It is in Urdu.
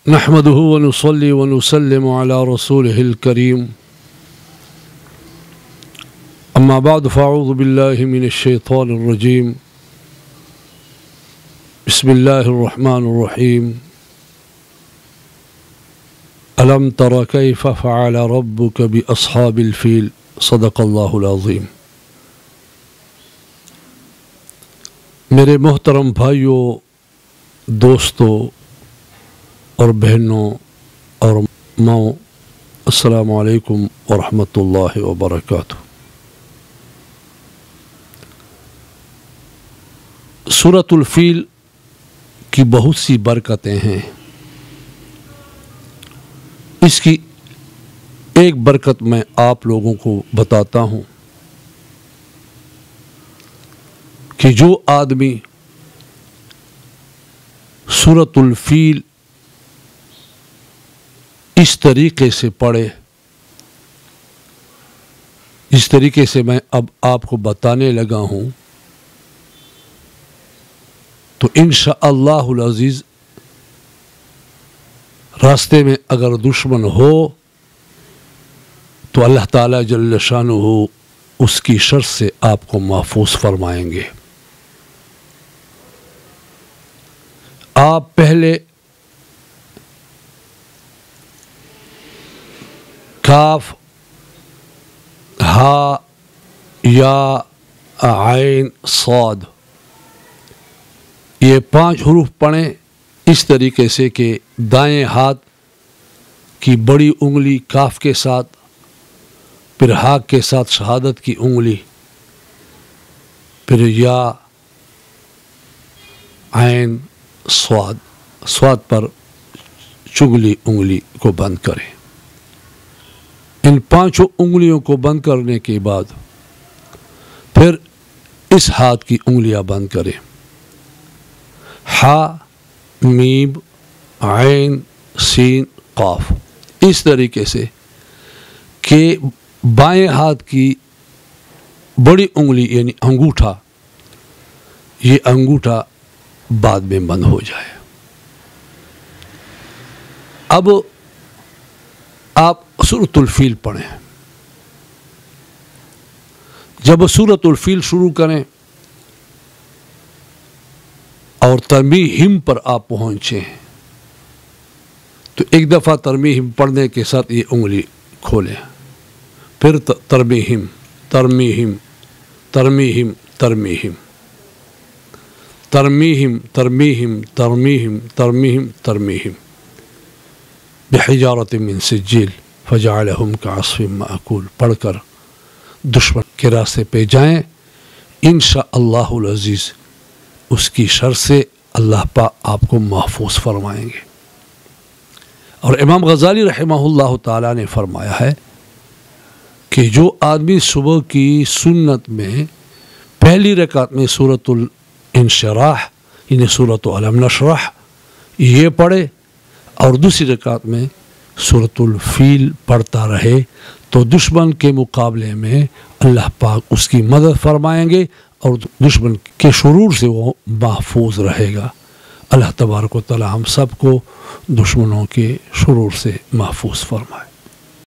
نحمده ونصلي ونسلم على رسوله الكريم أما بعد فأعوذ بالله من الشيطان الرجيم بسم الله الرحمن الرحيم ألم تر كيف فعل ربك بأصحاب الفيل صدق الله العظيم۔ میرے محترم بھائیوں، دوستوں اور بہنوں اور ماؤں، السلام علیکم ورحمۃ اللہ وبرکاتہ۔ سورۃ الفیل کی بہت سی برکتیں ہیں۔ اس کی ایک برکت میں آپ لوگوں کو بتاتا ہوں کہ جو آدمی سورۃ الفیل اس طریقے سے پڑھے جس طریقے سے میں اب آپ کو بتانے لگا ہوں، تو انشاءاللہ العزیز راستے میں اگر دشمن ہو تو اللہ تعالیٰ جل شانہ اس کی شر سے آپ کو محفوظ فرمائیں گے۔ آپ پہلے کاف، ہا، یا، عین، صاد یہ 5 حروف پڑھیں اس طریقے سے کہ دائیں ہاتھ کی بڑی انگلی کاف کے ساتھ، پھر ہا کے ساتھ شہادت کی انگلی، پھر یا، عین، صاد پر چگلی انگلی کو بند کریں۔ ان 5 انگلیوں کو بند کرنے کے بعد پھر اس ہاتھ کی انگلیاں بند کریں۔ ہا، میم، عین، سین، قاف اس طریقے سے کہ بائیں ہاتھ کی بڑی انگلی یعنی انگوٹھا، یہ انگوٹھا بعد میں بند ہو جائے۔ اب آپ سورۃ الفیل پڑھیں۔ جب سورۃ الفیل شروع کریں اور ترمیہم پر آپ پہنچیں تو ایک دفعہ ترمیہم پڑھنے کے ساتھ یہ انگلی کھولیں، پھر ترمیہم، ترمیہم، ترمیہم، ترمیہم، ترمیہم، ترمیہم، ترمیہم، ترمیہم، ترمیہم، بحجارۃ من سجیل فجعلہم کعصف مأکول پڑھ کر دشمن کے راستے پہ جائیں۔ انشاءاللہ العزیز اس کی شر سے اللہ پاک آپ کو محفوظ فرمائیں گے۔ اور امام غزالی رحمہ اللہ تعالیٰ نے فرمایا ہے کہ جو آدمی صبح کی سنت میں پہلی رکعت میں سورۃ الانشراح یعنی سورۃ الم نشرح یہ پڑھے اور دوسری رکعت میں سورۃ الفیل پڑھتا رہے تو دشمن کے مقابلے میں اللہ پاک اس کی مدد فرمائیں گے اور دشمن کے شرور سے وہ محفوظ رہے گا۔ اللہ تبارک و تعالی ہم سب کو دشمنوں کے شرور سے محفوظ فرمائے۔